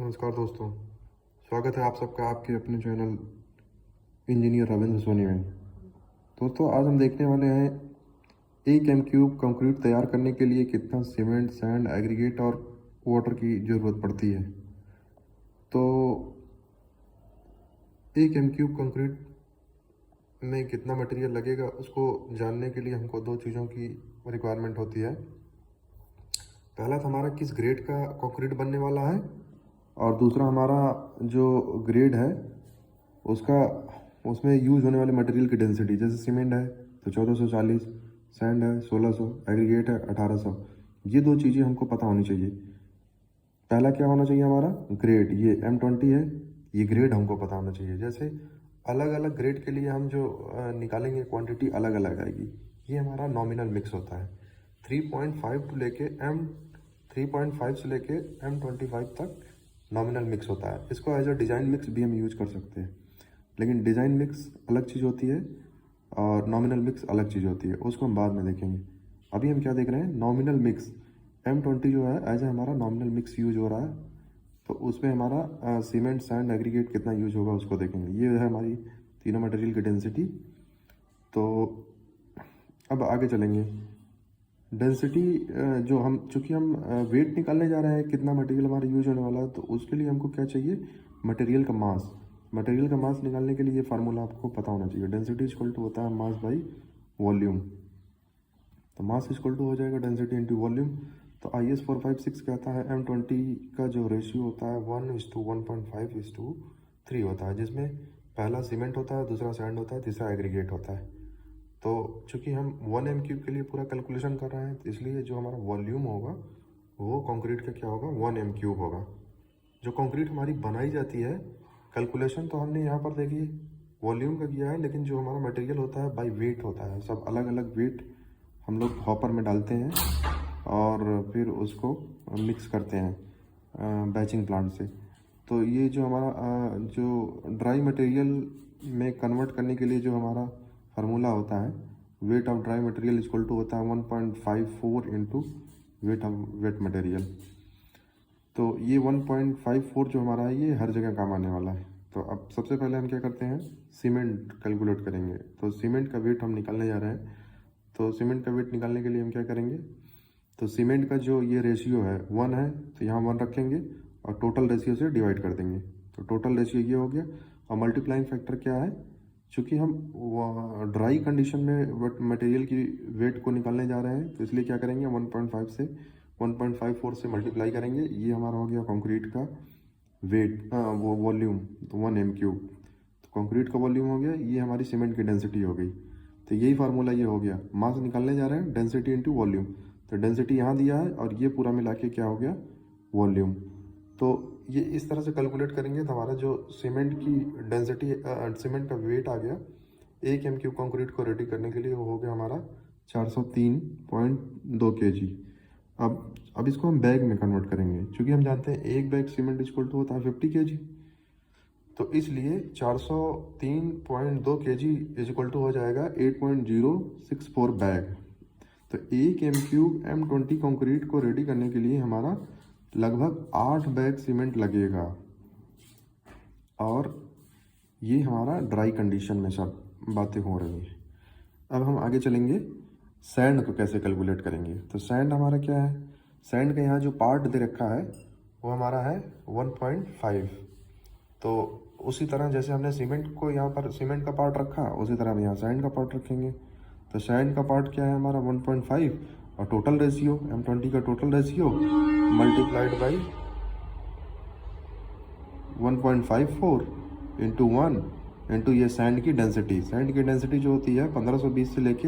नमस्कार दोस्तों, स्वागत है आप सबका आपके अपने चैनल इंजीनियर रविंद्र सोनी में। दोस्तों, आज हम देखने वाले हैं एक एम क्यूब कंक्रीट तैयार करने के लिए कितना सीमेंट, सैंड, एग्रीगेट और वाटर की ज़रूरत पड़ती है। तो एक एम क्यूब कंक्रीट में कितना मटेरियल लगेगा उसको जानने के लिए हमको दो चीज़ों की रिक्वायरमेंट होती है। पहला तो हमारा किस ग्रेड का कंक्रीट बनने वाला है, और दूसरा हमारा जो ग्रेड है उसका उसमें यूज़ होने वाले मटेरियल की डेंसिटी। जैसे सीमेंट है तो 1440, सैंड है 1600, एग्रीगेट है 1800। ये दो चीज़ें हमको पता होनी चाहिए। पहला क्या होना चाहिए हमारा ग्रेड, ये M20 है, ये ग्रेड हमको पता होना चाहिए। जैसे अलग अलग ग्रेड के लिए हम जो निकालेंगे क्वांटिटी अलग अलग आएगी। ये हमारा नॉमिनल मिक्स होता है 3.5 टू लेके M3.5 से लेके M25 तक नॉमिनल मिक्स होता है। इसको एज अ डिज़ाइन मिक्स भी हम यूज कर सकते हैं, लेकिन डिज़ाइन मिक्स अलग चीज़ होती है और नॉमिनल मिक्स अलग चीज़ होती है, उसको हम बाद में देखेंगे। अभी हम क्या देख रहे हैं, नॉमिनल मिक्स। M20 जो है एज ए हमारा नॉमिनल मिक्स यूज हो रहा है, तो उसमें हमारा सीमेंट, सैंड, एग्रीगेट कितना यूज होगा उसको देखेंगे। ये है हमारी तीनों मटेरियल की डेंसिटी। तो अब आगे चलेंगे। डेंसिटी जो हम चूँकि हम वेट निकालने जा रहे हैं कितना मटेरियल हमारा यूज होने वाला है, तो उसके लिए हमको क्या चाहिए, मटेरियल का मास। मटेरियल का मास निकालने के लिए ये फार्मूला आपको पता होना चाहिए। डेंसिटी इक्वल टू होता है मास बाई वॉल्यूम। तो मास इक्वल टू हो जाएगा डेंसिटी इंटू वॉल्यूम। तो IS 456 कहता है M20 का जो रेशियो होता है 1:1.5:3 होता है, जिसमें पहला सीमेंट होता है, दूसरा सैंड होता है, तीसरा एग्रीगेट होता है। तो चूँकि हम 1 एम क्यूब के लिए पूरा कैलकुलेशन कर रहे हैं, तो इसलिए जो हमारा वॉल्यूम होगा वो कंक्रीट का क्या होगा, 1 एम क्यूब होगा। जो कंक्रीट हमारी बनाई जाती है, कैलकुलेशन तो हमने यहाँ पर देखिए वॉल्यूम का किया है, लेकिन जो हमारा मटेरियल होता है बाई वेट होता है। सब अलग अलग वेट हम लोग हॉपर में डालते हैं और फिर उसको मिक्स करते हैं बैचिंग प्लांट से। तो ये जो हमारा जो ड्राई मटेरियल में कन्वर्ट करने के लिए जो हमारा फार्मूला होता है, weight of dry material equal to होता है 1.54 into weight of wet material. तो ये 1.54 जो हमारा है ये हर जगह काम आने वाला है। तो अब सबसे पहले हम क्या करते हैं, सीमेंट कैलकुलेट करेंगे। तो सीमेंट का वेट हम निकालने जा रहे हैं। तो सीमेंट का वेट निकालने के लिए हम क्या करेंगे, तो सीमेंट का जो ये रेशियो है 1 है, तो यहाँ 1 रखेंगे और टोटल रेशियो से डिवाइड कर देंगे। तो टोटल रेशियो ये हो गया, और मल्टीप्लाइंग फैक्टर क्या है, चूँकि हम ड्राई कंडीशन में मटेरियल की वेट को निकालने जा रहे हैं, तो इसलिए क्या करेंगे 1.5 से 1.54 से मल्टीप्लाई करेंगे। ये हमारा हो गया कंक्रीट का वेट, वो वॉल्यूम, तो 1 एम क्यूब। तो कंक्रीट का वॉल्यूम हो गया, ये हमारी सीमेंट की डेंसिटी हो गई। तो यही फार्मूला ये हो गया, मास निकालने जा रहे हैं, डेंसिटी इंटू वॉल्यूम। तो डेंसिटी यहाँ दिया है और ये पूरा मिला के क्या हो गया, वॉल्यूम। तो ये इस तरह से कैलकुलेट करेंगे तो हमारा जो सीमेंट की डेंसिटी, सीमेंट का वेट आ गया एक एम क्यूब कंक्रीट को रेडी करने के लिए, वो हो गया हमारा 403.2 kg। अब इसको हम बैग में कन्वर्ट करेंगे, क्योंकि हम जानते हैं एक बैग सीमेंट इक्वल टू होता है 50 kg। तो इसलिए 403.2 kg इक्वल टू हो जाएगा 8.064 बैग। तो एक एम क्यूब M20 कंक्रीट को रेडी करने के लिए हमारा लगभग 8 बैग सीमेंट लगेगा, और ये हमारा ड्राई कंडीशन में सब बातें हो रही हैं। अब हम आगे चलेंगे, सैंड को कैसे कैलकुलेट करेंगे। तो सैंड हमारा क्या है, सैंड का यहाँ जो पार्ट दे रखा है वो हमारा है 1.5। तो उसी तरह जैसे हमने सीमेंट को यहाँ पर सीमेंट का पार्ट रखा, उसी तरह हम यहाँ सैंड का पार्ट रखेंगे। तो सैंड का पार्ट क्या है हमारा 1.5, और टोटल रेशियो M20 का total ratio multiplied by 1.54 into 1 into ये सैंड की डेंसिटी। सैंड की डेंसिटी जो होती है 1520 से लेके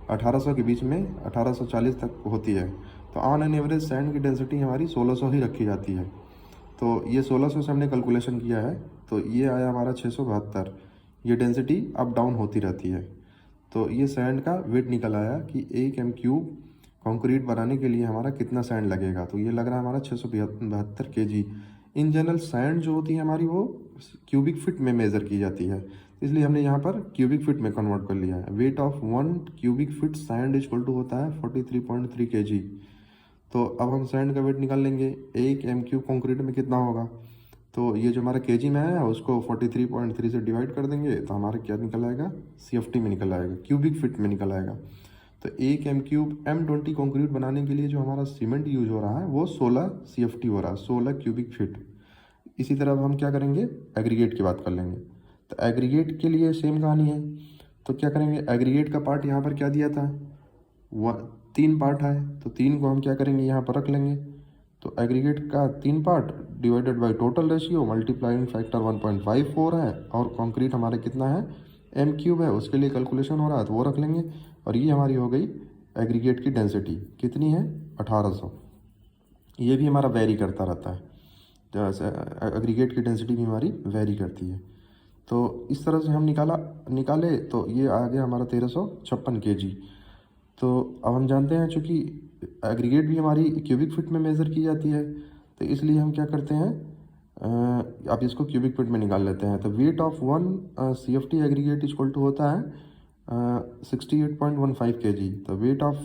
1800 के बीच में, 1840 तक होती है। तो ऑन एन एवरेज सैंड की डेंसिटी हमारी 1600 ही रखी जाती है। तो ये 1600 से हमने कैलकुलेशन किया है, तो ये आया हमारा 672। ये डेंसिटी अप डाउन होती रहती है। तो ये सैंड का वेट निकल आया कि एक एम क्यूब कंक्रीट बनाने के लिए हमारा कितना सैंड लगेगा। तो ये लग रहा है हमारा 672 kg। इन जनरल सैंड जो होती है हमारी वो क्यूबिक फिट में मेज़र की जाती है, इसलिए हमने यहाँ पर क्यूबिक फिट में कन्वर्ट कर लिया है। Weight of 1 cubic feet sand equal to होता है 43.3 kg। तो अब हम सैंड का वेट निकाल लेंगे। 1 m³ कंक्रीट में कितना होगा, तो ये जो हमारा केजी में है उसको 43.3 से डिवाइड कर देंगे तो हमारा क्या निकल आएगा, CFT में निकल आएगा, क्यूबिक फिट में निकल आएगा। तो 1 m³ M20 कंक्रीट बनाने के लिए जो हमारा सीमेंट यूज हो रहा है वो 16 CFT हो रहा है, 16 क्यूबिक फिट। इसी तरह अब हम क्या करेंगे, एग्रीगेट की बात कर लेंगे। तो एग्रीगेट के लिए सेम कहानी है। तो क्या करेंगे, एग्रीगेट का पार्ट यहाँ पर क्या दिया था, 3 पार्ट है, तो 3 को हम क्या करेंगे यहाँ पर रख लेंगे। तो एग्रीगेट का 3 part divided by total ratio multiplying factor 1.54 है, और कंक्रीट हमारे कितना है, m³ है, उसके लिए कैलकुलेशन हो रहा है तो वो रख लेंगे। और ये हमारी हो गई एग्रीगेट की डेंसिटी, कितनी है, 1800। ये भी हमारा वेरी करता रहता है, एग्रीगेट की डेंसिटी भी हमारी वेरी करती है। तो इस तरह से हम निकाले तो ये आ गया हमारा 1356 kg। तो अब हम जानते हैं चूँकि एग्रीगेट भी हमारी क्यूबिक फिट में मेज़र की जाती है, तो इसलिए हम क्या करते हैं, आप इसको क्यूबिक फिट में निकाल लेते हैं। तो weight of 1 CFT aggregate equal to होता है 68.15 kg। तो weight of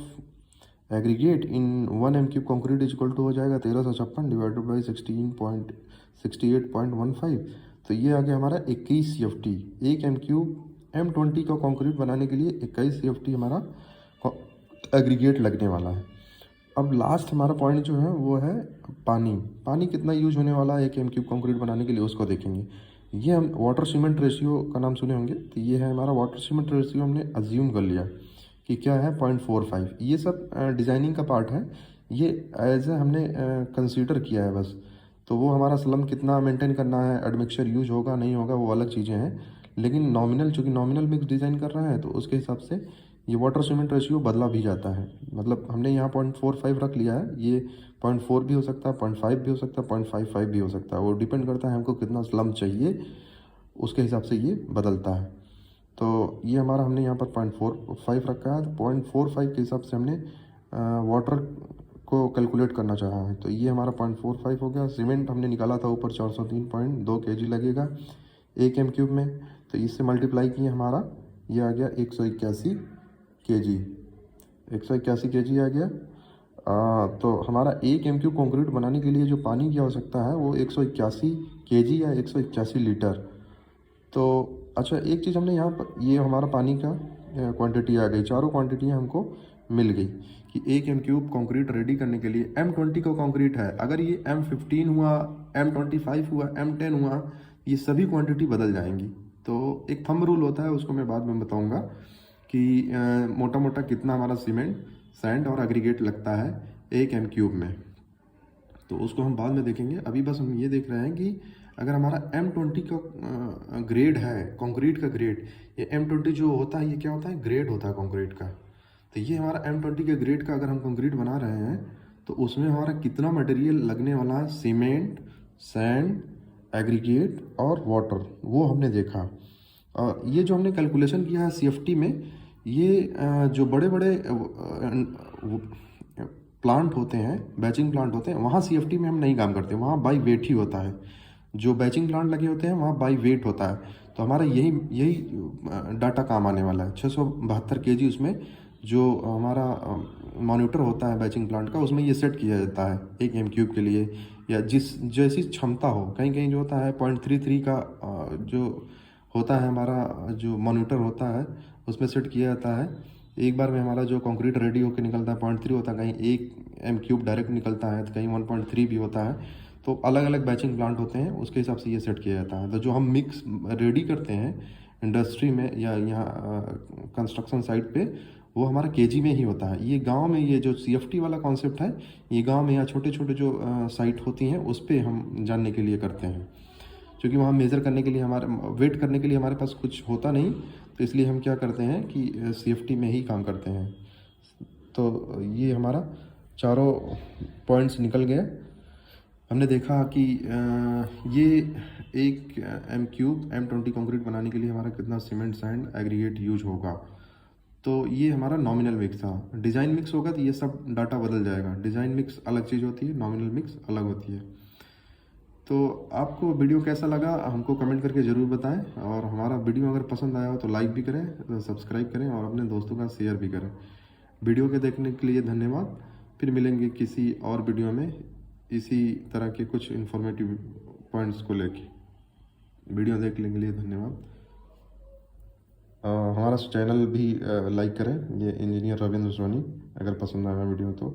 aggregate in 1 m³ concrete equal to हो जाएगा 1356 डिवाइडेड बाई 68.15। तो ये आ गया हमारा 21 CFT। 1 m³ M20 का कंक्रीट बनाने के लिए 21 CFT हमारा एग्रीगेट लगने वाला है। अब लास्ट हमारा पॉइंट जो है वो है पानी कितना यूज होने वाला है 1 m³ कंक्रीट बनाने के लिए, उसको देखेंगे। ये हम वाटर सीमेंट रेशियो का नाम सुने होंगे, तो ये है हमारा वाटर सीमेंट रेशियो, हमने अज्यूम कर लिया कि क्या है 0.45। ये सब डिज़ाइनिंग का पार्ट है, ये एज ए हमने कंसीडर किया है बस। तो वो हमारा स्लम कितना मेंटेन करना है, एडमिक्सचर यूज होगा नहीं होगा वो अलग चीज़ें हैं, लेकिन नॉमिनल, चूँकि नॉमिनल मिक्स डिज़ाइन कर रहा है तो उसके हिसाब से ये वाटर सीमेंट रेशियो बदला भी जाता है। मतलब हमने यहाँ 0.45 रख लिया है, ये 0.4 भी हो सकता है, 0.5 भी हो सकता है, 0.55 भी हो सकता है, वो डिपेंड करता है हमको कितना स्लम चाहिए, उसके हिसाब से ये बदलता है। तो ये हमारा हमने यहाँ पर 0.45 रखा है, तो 0.45 के हिसाब से हमने वाटर को कैलकुलेट करना चाहा है। तो ये हमारा 0.45 हो गया। सीमेंट हमने निकाला था ऊपर 403.2 kg लगेगा 1 m³ में, तो इससे मल्टीप्लाई किए हमारा ये आ गया 181 kg, 181 kg आ गया। तो हमारा 1 m³ कंक्रीट बनाने के लिए जो पानी की आवश्यकता है वो 181 kg या 181 लीटर। तो अच्छा, एक चीज़ हमने यहाँ पर, ये हमारा पानी का क्वांटिटी आ गई, चारों क्वांटिटियाँ हमको मिल गई कि 1 m³ कंक्रीट रेडी करने के लिए M20 का कंक्रीट है, अगर ये M15 हुआ, M25 हुआ, M10 हुआ, ये सभी क्वांटिटी बदल जाएंगी। तो एक थंब रूल होता है, उसको मैं बाद में बताऊंगा कि मोटा मोटा कितना हमारा सीमेंट, सैंड और एग्रीगेट लगता है 1 m³ में, तो उसको हम बाद में देखेंगे। अभी बस हम ये देख रहे हैं कि अगर हमारा M20 का ग्रेड है, कंक्रीट का ग्रेड, ये M20 जो होता है ये क्या होता है, ग्रेड होता है कंक्रीट का। तो ये हमारा M20 के ग्रेड का अगर हम कंक्रीट बना रहे हैं तो उसमें हमारा कितना मटेरियल लगने वाला है, सीमेंट, सैंड, एग्रीगेट और वाटर, वो हमने देखा। और ये जो हमने कैलकुलेशन किया है CFT में, ये जो बड़े बड़े प्लांट होते हैं, बैचिंग प्लांट होते हैं, वहाँ CFT में हम नहीं काम करते, वहाँ बाई वेट ही होता है। जो बैचिंग प्लांट लगे होते हैं वहाँ बाई वेट होता है। तो हमारा यही डाटा काम आने वाला है। 672 kg उसमें जो हमारा मॉनिटर होता है बैचिंग प्लांट का, उसमें ये सेट किया जाता है 1 m³ के लिए, या जैसी क्षमता हो। कहीं कहीं जो होता है 0.33 का जो होता है हमारा जो मॉनिटर होता है उसमें सेट किया जाता है। एक बार में हमारा जो कंक्रीट रेडी होकर निकलता है 0.3 होता है, कहीं 1 m³ डायरेक्ट निकलता है, तो कहीं 1.3 भी होता है। तो अलग अलग बैचिंग प्लांट होते हैं, उसके हिसाब से ये सेट किया जाता है। तो जो हम मिक्स रेडी करते हैं इंडस्ट्री में या यहाँ कंस्ट्रक्शन साइट पे, वो हमारा केजी में ही होता है। ये गांव में, ये जो CFT वाला कॉन्सेप्ट है, ये गांव में या छोटे छोटे जो साइट होती हैं उस पर हम जानने के लिए करते हैं, क्योंकि वहाँ मेज़र करने के लिए, हमारे वेट करने के लिए हमारे पास कुछ होता नहीं, तो इसलिए हम क्या करते हैं कि CFT में ही काम करते हैं। तो ये हमारा चारों पॉइंट्स निकल गए। हमने देखा कि ये 1 m³ M20 कंक्रीट बनाने के लिए हमारा कितना सीमेंट, सैंड, एग्रीगेट यूज होगा। तो ये हमारा नॉमिनल मिक्स था। डिज़ाइन मिक्स होगा तो ये सब डाटा बदल जाएगा। डिज़ाइन मिक्स अलग चीज़ होती है, नॉमिनल मिक्स अलग होती है। तो आपको वीडियो कैसा लगा हमको कमेंट करके ज़रूर बताएं, और हमारा वीडियो अगर पसंद आया हो तो लाइक भी करें, सब्सक्राइब करें और अपने दोस्तों का शेयर भी करें। वीडियो के देखने के लिए धन्यवाद। फिर मिलेंगे किसी और वीडियो में इसी तरह के कुछ इन्फॉर्मेटिव पॉइंट्स को लेके। वीडियो देखने के लिए धन्यवाद। हमारा चैनल भी लाइक करें, ये इंजीनियर रविंद्र सोनी, अगर पसंद आया वीडियो तो।